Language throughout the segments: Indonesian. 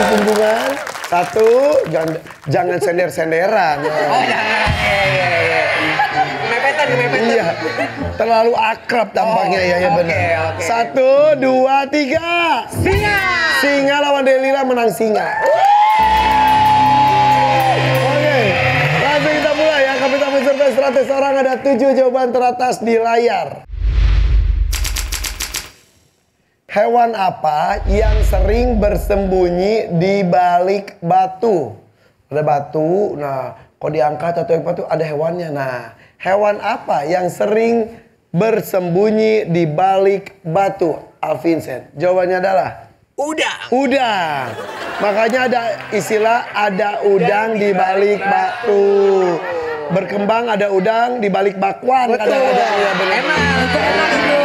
punggungan. Satu, jangan sender-senderan. Oh jangan. Iya. Mepetan. Iya, terlalu akrab tampaknya ya benar. Oke. 1, 2, 3. Singa. Singa lawan Delila, menang singa. Oke, langsung kita mulai ya. Kapital Survei 100 orang, ada 7 jawaban teratas di layar. Hewan apa yang sering bersembunyi di balik batu? Ada batu, nah kalau diangkat atau yang batu ada hewannya. Nah, hewan apa yang sering bersembunyi di balik batu? Alvincent, jawabannya adalah udang. Makanya ada istilah ada udang di balik batu. Berkembang ada udang di balik bakwan. Betul. Kadang-kadang ya benar. Enak itu.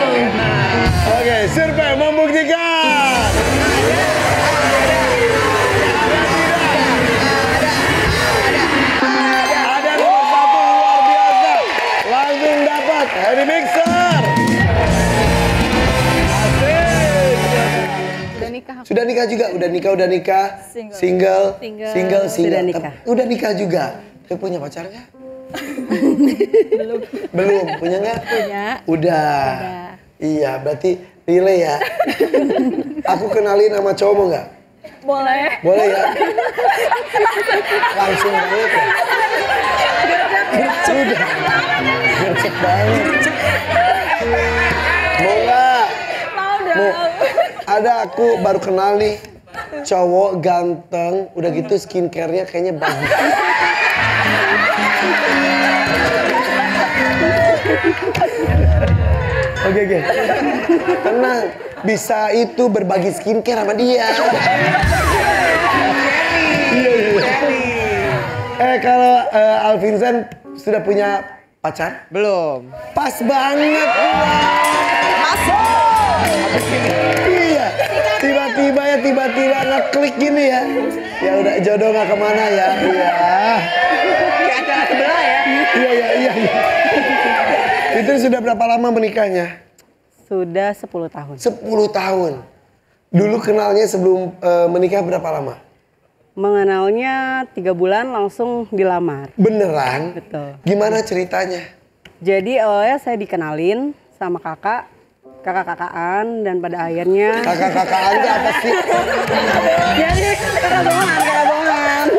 Oke, survei membuktikan. Ada nomor 1 luar biasa. Langsung dapat Harry Mixer. Asik. Sudah nikah Sudah nikah juga? Udah nikah? Single. Sudah nikah. Udah nikah juga. Tapi punya pacar nggak? Belum. Punya nggak? Punya. Udah. Iya, berarti relay ya. Aku kenalin sama cowok mau nggak? Boleh. Boleh ya? Langsung banget ya? Sudah. Gercep banget. Mau nggak? Mau dong. Mau. Ada aku baru kenal nih. Cowok ganteng, udah gitu skincare-nya kayaknya bagus. Oke. Tenang, bisa itu berbagi skincare sama dia. Iya. Kalau Alvincent sudah punya pacar? Belum. Pas banget. Masuk. Iya. Tiba-tiba ngeklik gini ya. Ya udah jodoh nggak kemana ya. Iya. Kayak acara sebelah ya. Iya. Itu sudah berapa lama menikahnya? Sudah 10 tahun. 10 tahun. Dulu kenalnya sebelum menikah berapa lama? Mengenalnya 3 bulan langsung dilamar. Beneran? Betul. Gimana ceritanya? Jadi awalnya saya dikenalin sama kakak-kakaan dan pada akhirnya Kakak-kakaan itu apa sih? jadi kakak bohongan.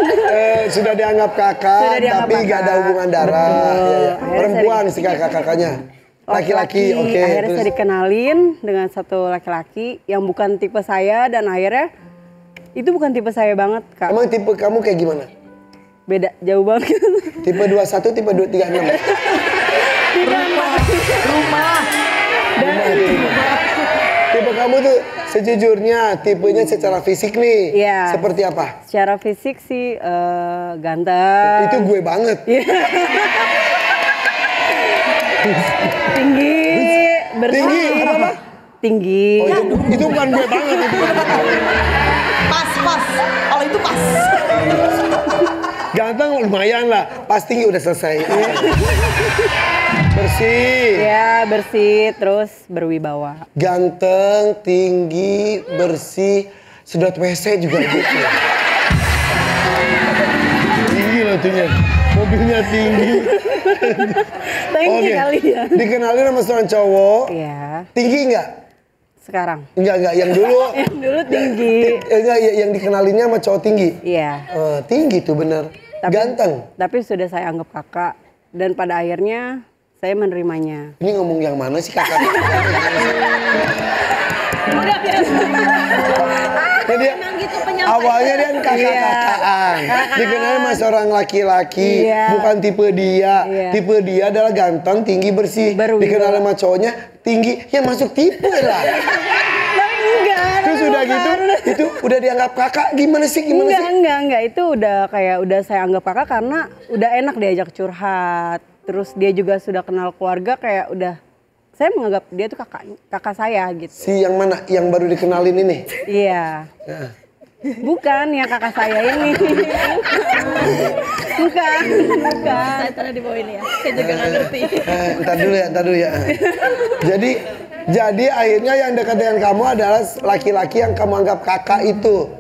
Sudah dianggap kakak, Sudah dianggap tapi gak ada kakak. hubungan darah. Betul. Ya. Akhirnya Perempuan saya sih kakak-kakaknya. Laki-laki, oke. Akhirnya Terus saya dikenalin dengan satu laki-laki yang bukan tipe saya dan akhirnya itu bukan tipe saya banget, Kak. emang tipe kamu kayak gimana? Beda, jauh banget. Tipe 21, tipe 36? Rumah. Tipe kamu tuh sejujurnya tipenya secara fisik nih. Iya. Seperti apa? Secara fisik sih ganteng. Itu gue banget. Tinggi, bersih. Tinggi, apa? Tinggi. Oh, itu bukan gue banget itu. Pas. Kalau itu pas. Ganteng lumayan lah, pas tinggi udah selesai. Bersih. Ya, bersih, terus berwibawa. Ganteng, tinggi, bersih, sedot WC juga gitu. Tinggi loh tuhnya, mobilnya tinggi. Tinggi kali ya. Dikenalin sama seorang cowok. Iya, Tinggi nggak? sekarang. Enggak, yang dulu. Yang dulu tinggi. Enggak, yang dikenalinnya sama cowok tinggi. Iya. Tinggi tuh bener. Ganteng. Tapi sudah saya anggap kakak dan pada akhirnya saya menerimanya. Ini ngomong yang mana sih kakak? Udah biasa. Jadi gitu awalnya dia kan kakak-kakaan. Dikenalin sama seorang laki-laki, Iya. bukan tipe dia. Iya. Tipe dia adalah ganteng, tinggi, bersih. Berwibawa. Dikenalin sama cowoknya tinggi, ya masuk tipe lah. Terus udah gitu, itu udah dianggap kakak. Gimana sih? Enggak. Itu udah kayak udah saya anggap kakak karena udah enak diajak curhat. Terus dia juga sudah kenal keluarga kayak udah saya menganggap dia tuh kakak saya gitu. Si yang mana? Yang baru dikenalin ini? Iya. Nah. Bukan yang kakak saya ini. Bukan. Saya taruh di bawah ini ya. Saya juga nggak ngerti. Ntar dulu ya. Jadi akhirnya yang dekat dengan kamu adalah laki-laki yang kamu anggap kakak itu.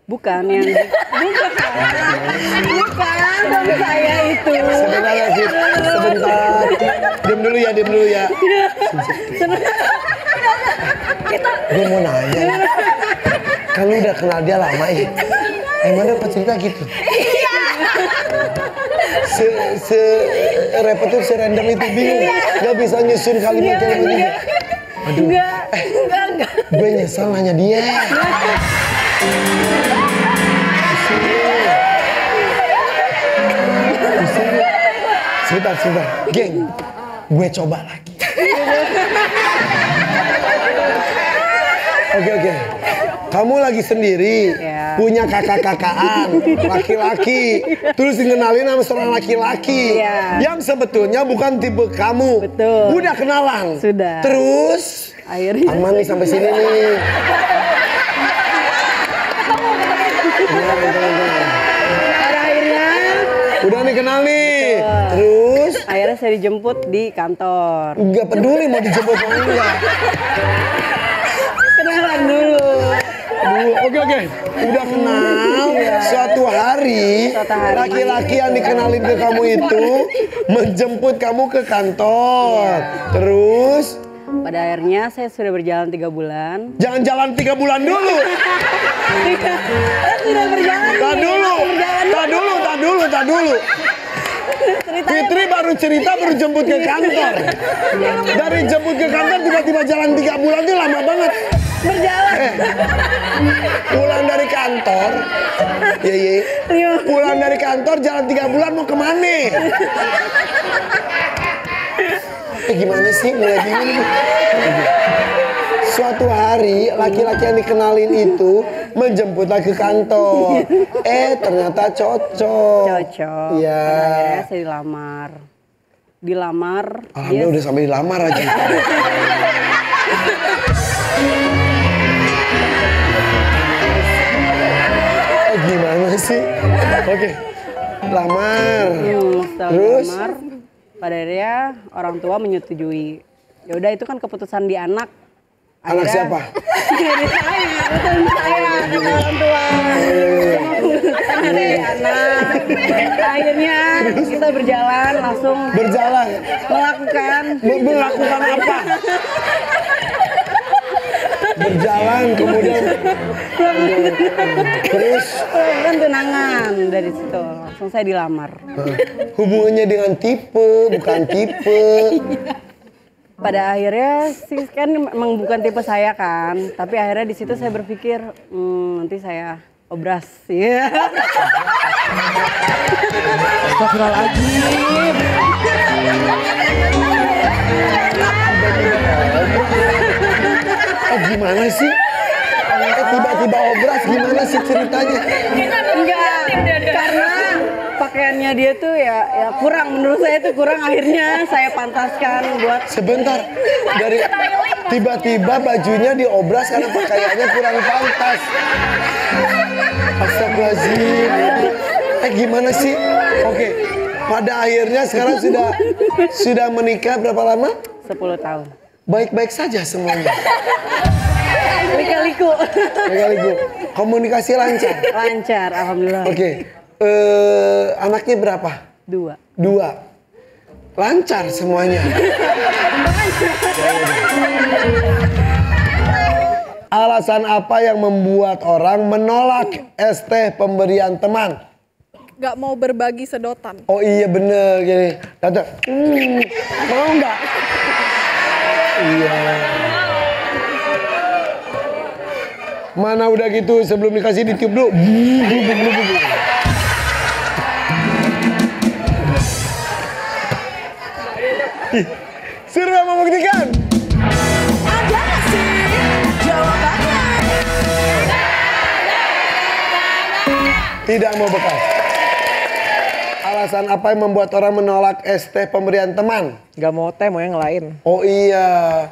Bukan yang bukan suami saya itu. Sebentar ya, Fit. Sebentar. Diam dulu ya. Gue mau nanya. Kan lu udah kenal dia lama ya? Emang dapat cerita gitu? Se repot tuh, serandom itu bingung. Gak bisa nyusun kalimat-kalimatnya. Aduh. Enggak. Gue nyesel nanya dia. Sebentar. Geng, gue coba lagi. Oke. Kamu lagi sendiri, Ya. punya kakak-kakaan, laki-laki, terus dikenalin sama seorang laki-laki, Ya. yang sebetulnya bukan tipe kamu. Betul. Udah kenalan. Sudah. Terus, Akhirnya aman nih sampai sini nih. pada akhirnya Udah nih kenal nih. Terus, akhirnya saya dijemput di kantor. nggak peduli mau dijemput mau enggak. Kenalan dulu. Oke. Udah kenal. Suatu hari, laki-laki yang dikenalin ke kamu itu menjemput kamu ke kantor. Terus, Pada akhirnya saya sudah berjalan 3 bulan. jangan jalan 3 bulan dulu. Sudah berjalan. Tak dulu. Fitri baru cerita baru jemput ke kantor. Dari jemput ke kantor tiba-tiba jalan 3 bulan itu lama banget. Berjalan. Pulang dari kantor. Pulang dari kantor jalan 3 bulan mau kemana? Gimana sih mulai bingung nih. Suatu hari laki-laki yang dikenalin itu menjemputlah ke kantor. Ternyata cocok. Cocok. Iya. Akhirnya saya dilamar. Alhamdulillah udah sampai dilamar aja. Gimana sih? Oke. Lamar. Setelah Terus? dilamar, pada akhirnya orang tua menyetujui. Ya udah itu kan keputusan di anak. Anak siapa? Dari saya, keputusan saya, kata orang tua. Keputusan dari anak. Akhirnya kita berjalan langsung Berjalan. melakukan Melakukan apa? Berjalan kemudian. Terus kan tunangan. Dari situ langsung saya dilamar. hubungannya dengan tipe, bukan tipe. Pada akhirnya sih kan memang bukan tipe saya kan, tapi akhirnya di situ saya berpikir nanti saya obras ya. Astagfirullahaladzim. Gimana sih? Tiba-tiba obras gimana sih ceritanya? Enggak, karena pakaiannya dia tuh ya kurang, menurut saya tuh kurang, akhirnya saya pantaskan buat Sebentar, dari tiba-tiba bajunya diobras karena pakaiannya kurang pantas. Astagfirullahaladzim. Gimana sih? Oke, pada akhirnya sekarang sudah menikah berapa lama? 10 tahun. Baik-baik saja semuanya. Lika-liku. Baik-baik. Komunikasi lancar. Lancar, alhamdulillah. Oke, anaknya berapa? 2. 2. Lancar semuanya. Alasan apa yang membuat orang menolak ST pemberian teman? Gak mau berbagi sedotan. Oh iya bener gini. Datang. Mau nggak? Iya. Mana udah gitu sebelum dikasih ditiup dulu. Suruh membuktikan. Ada nggak sih jawabannya? Tidak mau bekas. Alasan apa yang membuat orang menolak ST pemberian teman? Gak mau teh, mau yang lain. Oh iya.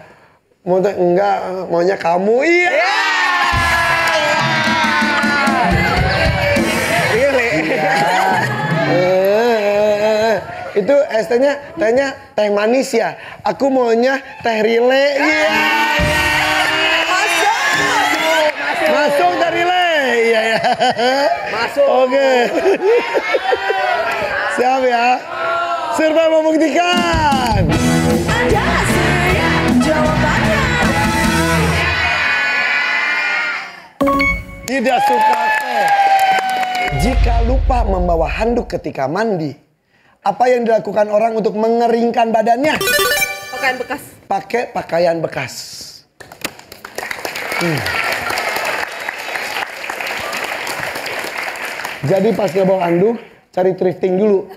Mau enggak, maunya kamu. Iya. Itu tehnya teh manis ya. Aku maunya teh rile. Iya. Masuk teh rile. Iya ya. Masuk. Oke. Siap ya. Survei membuktikan. Ada nggak sih jawabannya? Tidak suka teh. Jika lupa membawa handuk ketika mandi, apa yang dilakukan orang untuk mengeringkan badannya? Pakaian bekas. Pakai pakaian bekas. Jadi pas nggak bawa handuk, cari thrifting dulu.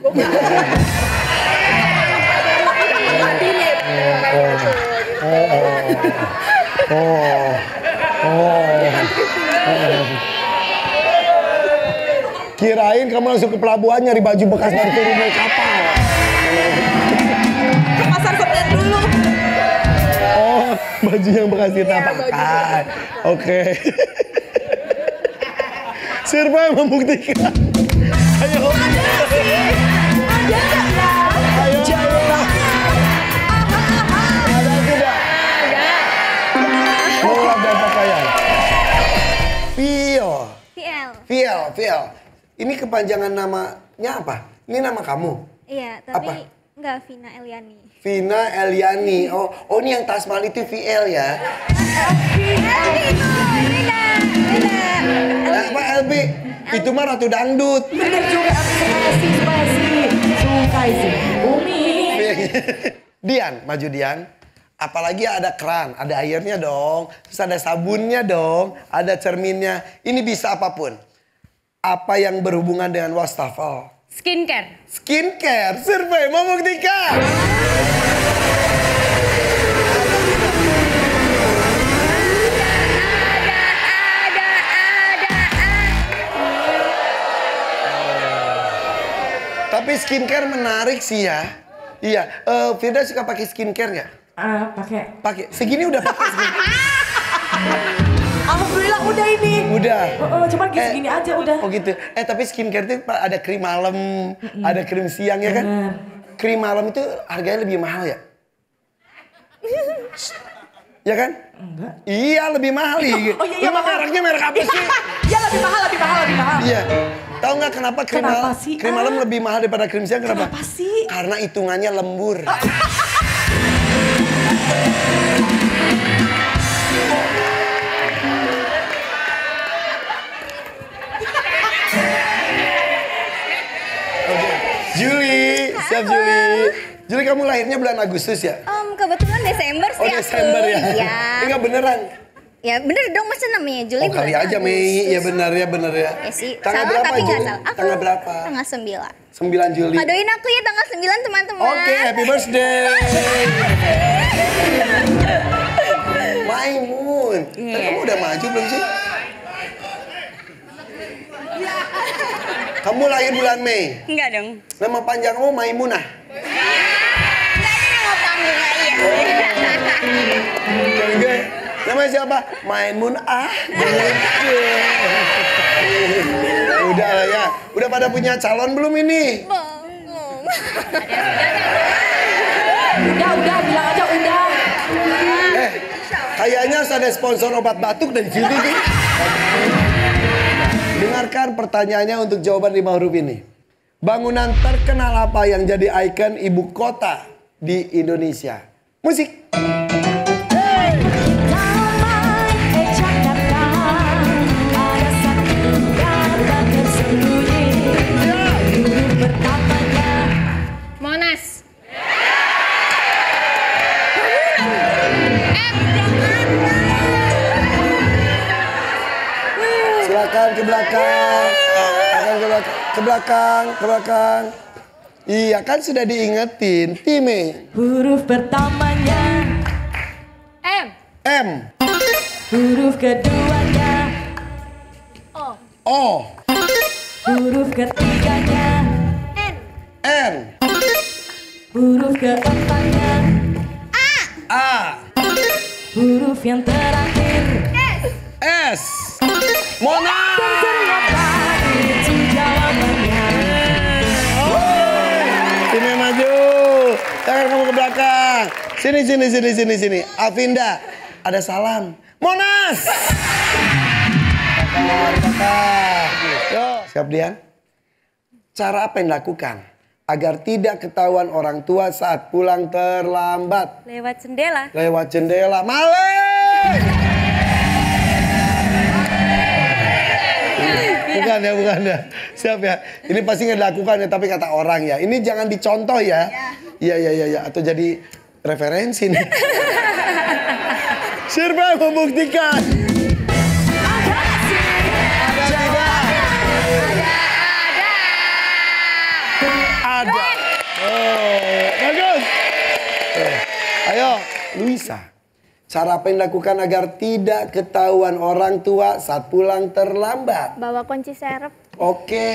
Kirain kamu langsung ke pelabuhan nyari baju bekas dari turun dari kapal. Ke pasar senen dulu. Oh, baju yang bekas kita pakai. Oke. Survei membuktikan. Ayo. Ada nggak ya? Ayo. Jawabannya. Ada tidak? Mulai dan pakaian. Viel. Ini kepanjangan namanya apa? Ini nama kamu? Iya, tapi Apa? enggak Vina Eliani. Vina Eliani. Oh ini yang Tasmal itu VL ya? Apa LB? Itu mah Ratu Dangdut. Bener juga, spasi. Suka sih. Umi. Dian, maju Dian. Apalagi ada keran, ada airnya dong. Terus ada sabunnya dong. Ada cerminnya. Ini bisa apapun. Apa yang berhubungan dengan wastafel? Skincare. Skincare, survei membuktikan. Tapi skincare menarik sih ya. Iya, Firda suka pakai skincare nggak? Pakai. Pakai. Segini udah pakai skincare. Alhamdulillah udah ini. Udah. Cuman segini aja udah. Oh gitu. Tapi skincare itu ada krim malam, ada krim siang ya kan? Bener. Krim malam itu harganya lebih mahal ya? Ya kan? Enggak. Iya lebih mahal. Oh iya Emang mahal. mereknya merek apa sih? Ya lebih mahal. Iya. Tahu nggak kenapa Kenapa sih, krim malam lebih mahal daripada krim siang? Kenapa? Kenapa sih? Karena hitungannya lembur. Juli, siap Juli. Juli kamu lahirnya bulan Agustus ya? Kebetulan Desember sih Oh aku. Desember ya? Iya. Enggak beneran? Ya bener dong, masa namanya Juli Oh kali bulan aja Mei, ya Agustus. bener ya. Ya sih, Tanggal salah berapa tapi nggak Juli? salah. Aku Tanggal berapa? Tanggal 9. 9 Juli. Kadoin aku ya tanggal 9 teman-teman. Oke, happy birthday. Maimun. Kamu udah maju belum sih? Kamu lahir bulan Mei. Enggak dong. Nama panjang kamu Maimunah. Enggak ada nama panggung iya. Oke. Namanya siapa? Maimun Udah lah ya. Udah pada punya calon belum ini? Belum. Udah bilang aja udah. Kayaknya harus ada sponsor obat batuk dari sini nih. Dengarkan pertanyaannya untuk jawaban 5 huruf ini. Bangunan terkenal apa yang jadi ikon ibu kota di Indonesia? Musik. Jakarta ada satu kata tersembunyi. Huruf pertamanya Monas. Silakan ke belakang. Ke belakang. Iya kan sudah diingetin. Time. huruf pertamanya, M. huruf keduanya, O. huruf ketiganya, N. huruf keempatnya, A. huruf yang terakhir. S. Monas. Ternyata itu jawabannya. Sini maju. Jangan kamu ke belakang. Sini. Avinda, ada salam. Monas. Kakak. Siap Dian? Cara apa yang dilakukan agar tidak ketahuan orang tua saat pulang terlambat? Lewat jendela. Lewat jendela. Malik! Bukan ya. Siap ya. Ini pasti nggak dilakukan ya, tapi kata orang ya. Ini jangan dicontoh ya. Iya. Atau jadi referensi nih. Survei membuktikan. Ada. Oh, bagus. Ayo, Luisa. Cara apa yang dilakukan agar tidak ketahuan orang tua saat pulang terlambat? Bawa kunci serep. Oke.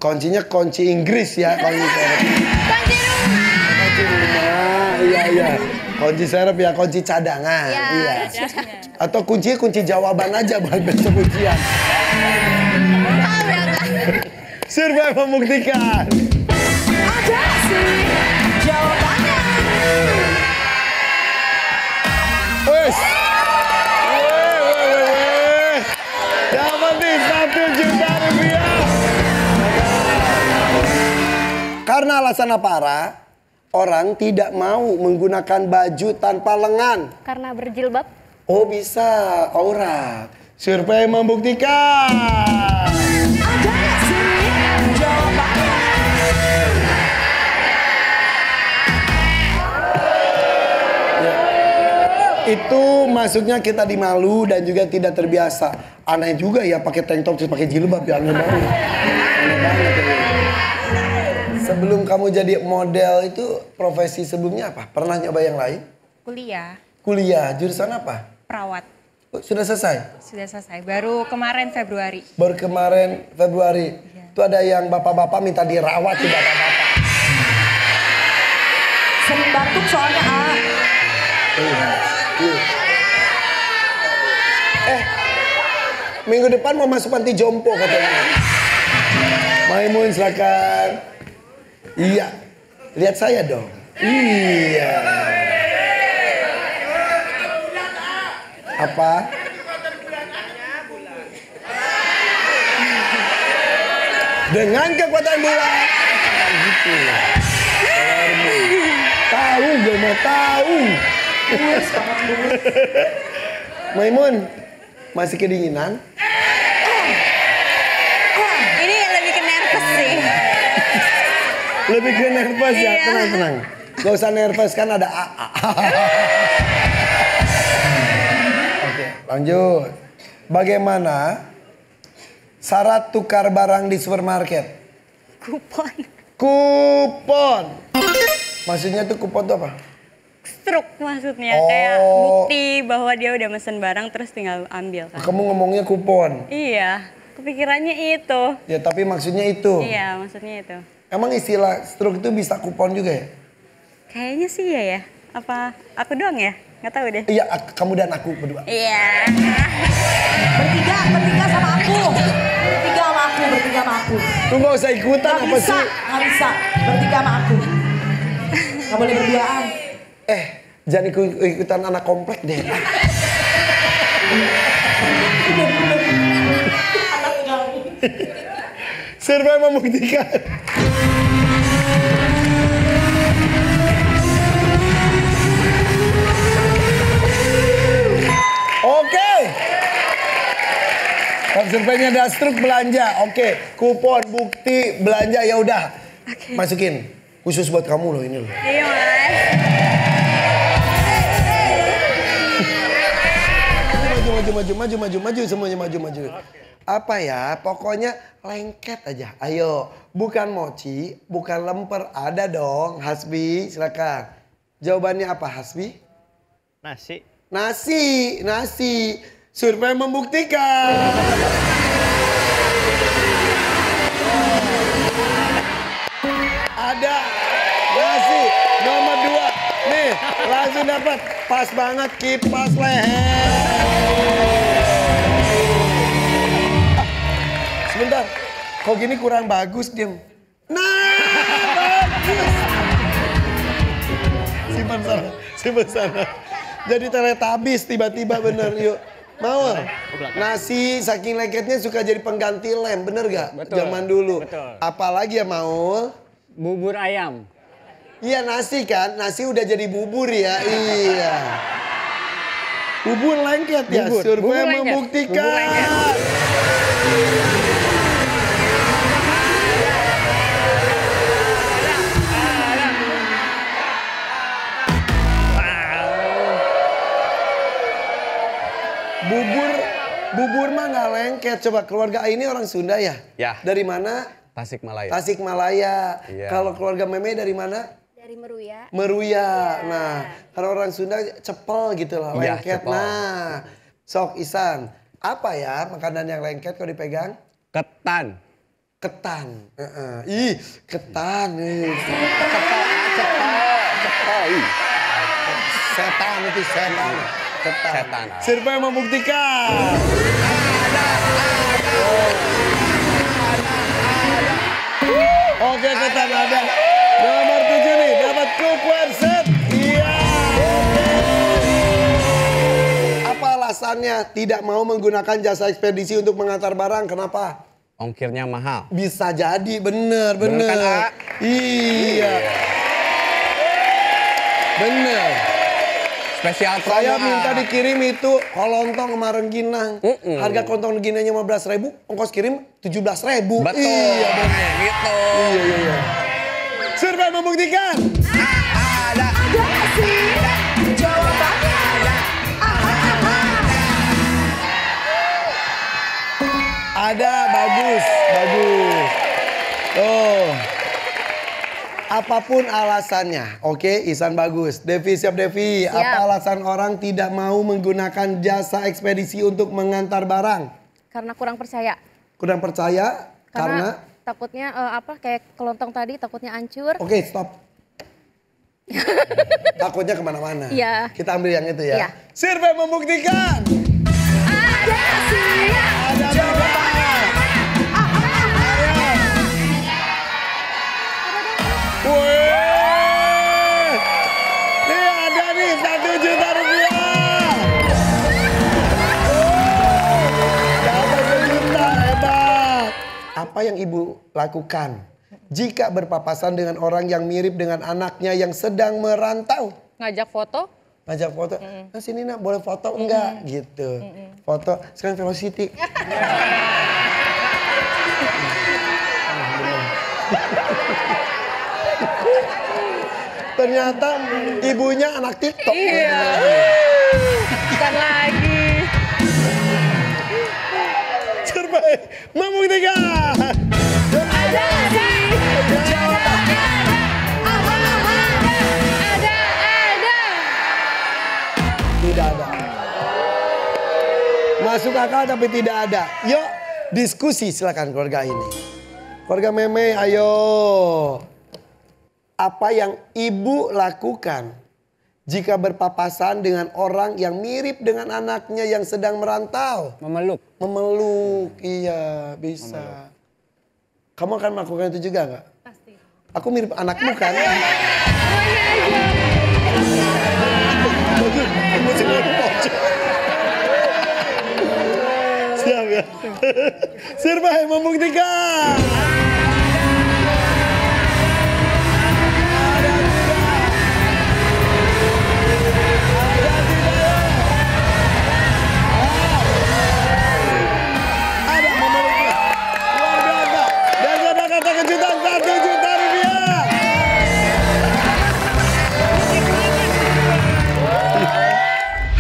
Kuncinya kunci Inggris ya, kunci serep. Kunci rumah. Kunci rumah. Iya. Kunci serep ya, kunci cadangan. Iya. Atau kunci jawaban aja buat besok ujian. Survei membuktikan. Ada sih jawabannya. Wes. Dapat nih 1 juta rupiah. Karena alasan apa, orang tidak mau menggunakan baju tanpa lengan. Karena berjilbab. Oh bisa, aurat. Survei membuktikan. Ada sih jawabannya. Itu masuknya kita di malu dan juga tidak terbiasa. Aneh juga ya pakai tank top terus pakai jilbab ya, aneh banget. Aneh banget ya. Sebelum kamu jadi model itu profesi sebelumnya apa? Pernah nyoba yang lain? Kuliah, Kuliah, jurusan apa? perawat. Oh, sudah selesai? Sudah selesai, baru kemarin Februari. Baru kemarin Februari. Itu ada yang bapak-bapak minta dirawat tuh bapak-bapak. Sering batuk soalnya Minggu depan mau masuk panti jompo katanya. Maimun silakan. Iya. Lihat saya dong. Iya. Apa? Dengan kekuatan bulan. Gitu. Tahu, gue mau tahu. Maimun, masih kedinginan? Ini lebih ke nervous sih. Lebih ke nervous ya, tenang. Gak usah nervous kan ada A. Oke, lanjut. Bagaimana syarat tukar barang di supermarket? Kupon. Maksudnya tuh kupon tuh apa? Struk maksudnya, Oh. kayak bukti bahwa dia udah mesen barang terus tinggal ambil kan. Kamu ngomongnya kupon. Iya, kepikirannya itu. Ya tapi maksudnya itu. Iya, maksudnya itu. Emang istilah struk itu bisa kupon juga ya? Kayaknya sih iya ya. Apa aku doang ya? Nggak tahu deh. Iya, kamu dan aku berdua. Iya. bertiga sama aku. Bertiga sama aku. Lu gak usah ikutan Gak apa bisa, sih? gak bisa. Bertiga sama aku. Gak boleh berduaan. Jangan ikutan anak komplek deh. Survei membuktikan. Oke. Surveinya ada struk belanja. Oke, kupon, bukti, belanja ya udah. Masukin. Khusus buat kamu loh ini loh. Iya mas. Maju semuanya maju. Apa ya? Pokoknya lengket aja. Ayo, bukan mochi, bukan lemper, ada dong. Hasbi, silakan. Jawabannya apa Hasbi? Nasi. Survei membuktikan. Ada nasi nomor 2. Nih, langsung dapat. Pas banget kipas leher. Sebentar. Kok gini kurang bagus, Diem? Nah, bagus. Simpan sana. Jadi teletabis tiba-tiba bener. Yuk. Mau? Nasi saking lengketnya suka jadi pengganti lem, bener gak? Betul, Zaman dulu. betul. Apalagi ya Maul? Bubur ayam. Iya nasi kan, nasi udah jadi bubur ya, iya. Bubur lengket ya, Bubur, survei bubur lengket, membuktikan. bubur lengket. Bubur mah nggak lengket. Coba keluarga ini orang Sunda ya? Ya. Dari mana? Tasikmalaya. Tasikmalaya. Iya. Kalau keluarga Meme dari mana? Dari Meruya. Meruya. Nah, kalau orang Sunda cepel gitu lah, Iya, lengket. cepel. Nah, sok Isan, apa ya makanan yang lengket kalau dipegang? Ketan. Ketan. Ih, ketan. Cepel. Setan itu setan. Ketan. Setan. Survei membuktikan. Oke, ketan ada. Nomor 7 nih, dapat cookware set. Iya. Apa alasannya tidak mau menggunakan jasa ekspedisi untuk mengantar barang? Kenapa? Ongkirnya mahal. Bisa jadi, bener. Bener kan, A? Iya. Bener. Spesial promo. Saya minta dikirim itu kolontong sama rengginang. Harga kolontong rengginangnya 15.000, ongkos kirim 17.000. Betul. Iya, bener. Gitu. Iya. Survei membuktikan. Ada sih jawabannya. Ada, bagus. Oh. Apapun alasannya, oke, Isan bagus. Devi siap Devi. Siap. Apa alasan orang tidak mau menggunakan jasa ekspedisi untuk mengantar barang? Karena kurang percaya. Kurang percaya? Karena? Takutnya kayak kelontong tadi takutnya hancur. Oke, stop. Takutnya kemana-mana. Iya. Kita ambil yang itu ya. Iya. Survei membuktikan. Ada sih Ada jawabannya. Wih. Nih ada nih 1 juta rupiah. Dapat 1 juta, hebat. Apa yang ibu lakukan jika berpapasan dengan orang yang mirip dengan anaknya yang sedang merantau? Ngajak foto? Ngajak foto, nah sini nak boleh foto enggak? Gitu. Foto, sekarang Velocity. Ternyata ibunya anak TikTok. Iya. Bukan lagi. Survei membuktikan. Ada sih jawabannya. Ada. Tidak ada. Masuk akal tapi tidak ada. Yuk diskusi silakan keluarga ini. Keluarga Meme ayo. Apa yang ibu lakukan jika berpapasan dengan orang yang mirip dengan anaknya yang sedang merantau? Memeluk. Memeluk, iya bisa. Kamu akan melakukan itu juga nggak? Pasti. Aku mirip anakmu kan? Siap ya? Survei membuktikan. Ada memeluknya. Luar biasa. Dan ada kata kejutan 1 juta rupiah.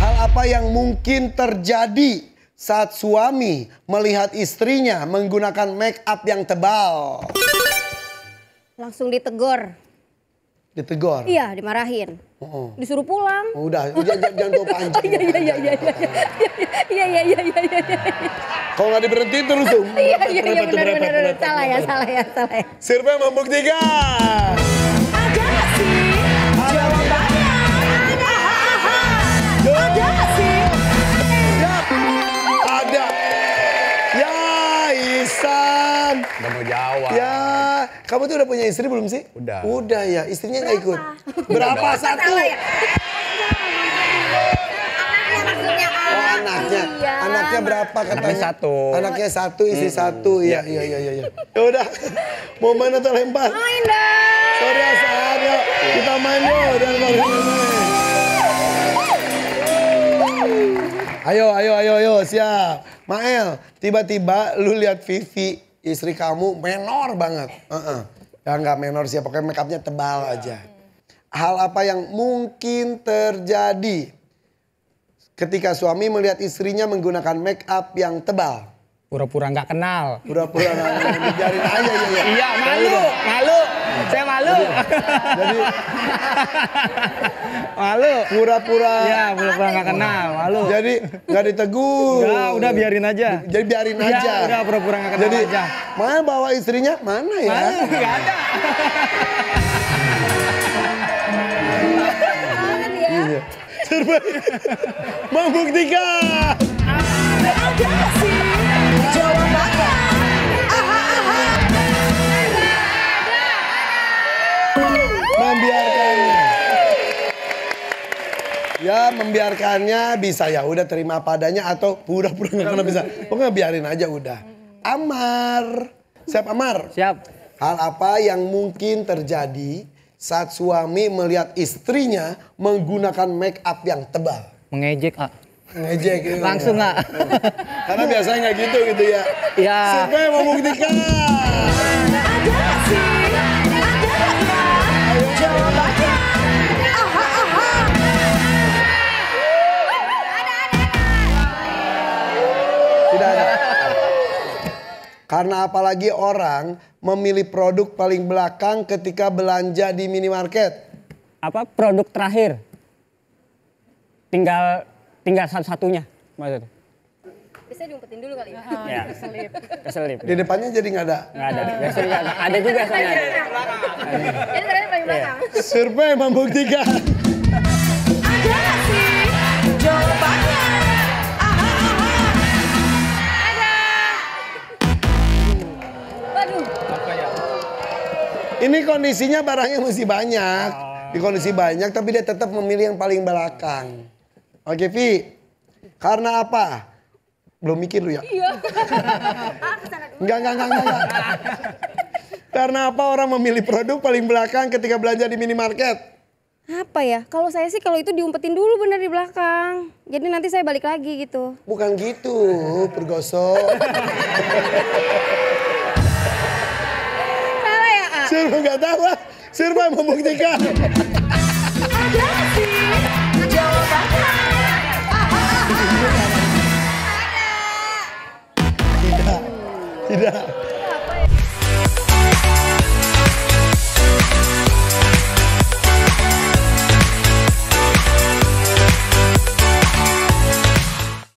Hal apa yang mungkin terjadi saat suami melihat istrinya menggunakan make up yang tebal? Langsung ditegur. Ditegur. Iya, dimarahin. Disuruh pulang. Udah, jangan tuh panjang. Iya. Kalau nggak diberhentiin terus tuh. Iya, Repot. benar. Salah ya. Survei membuktikan. Ada sih jawabannya. Ada sih. Siap. Ada. Ya, Isan. Udah mau jawab. Ya, kamu tuh udah punya istri belum sih? Udah. Udah ya, istrinya nggak ikut. Berapa? Satu. Anaknya Maksudnya Oh anaknya, Iya. anaknya berapa katanya? Anaknya satu. Anaknya satu, istri satu, iya. Ya udah, mau main atau lempar? Main dah. Sorry Hasan, yuk kita main yuk, dan main. Ayo, siap. Mael, tiba-tiba lu lihat Vivi, istri kamu menor banget. Ya nggak menor sih, pokoknya make upnya tebal aja. Hal apa yang mungkin terjadi ketika suami melihat istrinya menggunakan make up yang tebal? Pura-pura nggak kenal. Pura-pura nggak biarin aja ya. Iya, malu. Saya malu. Jadi Malu. pura-pura. Iya, pura-pura nggak kenal, malu. Jadi nggak ditegur. Udah biarin aja. Jadi biarin Iya, aja. udah pura-pura nggak kenal Jadi aja. mana bawa istrinya? Mana ya? Nggak ada. Banget ya. Iya. Terbaik. Membuktikan. Ada sih jawabannya. Membiarkannya. Ya membiarkannya bisa ya udah terima padanya atau pura-pura nggak kena bisa. Pokoknya biarin aja udah. Amar. Siap Amar? Siap. Hal apa yang mungkin terjadi saat suami melihat istrinya menggunakan make up yang tebal? Mengejek, ah. Ngejek gitu. Langsung, ah. Karena biasanya nggak gitu ya. Iya. Siapa yang membuktikan? Ada sih. Ada ya. Jawabannya. Tidak ada. Karena apalagi orang memilih produk paling belakang ketika belanja di minimarket. Apa produk terakhir? Tinggal satu-satunya. Maksudnya. Bisa diumpetin dulu kali ya. Ya. Keselip. Di depannya jadi nggak ada. Nggak ada. Biasanya nggak ada. Ada juga soalnya. Jadi terakhir paling belakang. Survei membuktikan. Ada sih jawabannya. Waduh. Ini kondisinya barangnya mesti banyak. Di kondisi banyak tapi dia tetap memilih yang paling belakang. Oke Vi. Karena apa? Belum mikir lu ya? Iya. Enggak. Karena apa orang memilih produk paling belakang ketika belanja di minimarket? Apa ya? Kalau saya sih kalau itu diumpetin dulu bener di belakang. Jadi nanti saya balik lagi gitu. Bukan gitu, Purgoso. Salah ya, A? Survei nggak tahu, Survei membuktikan. Ada sih jawabannya. Tidak.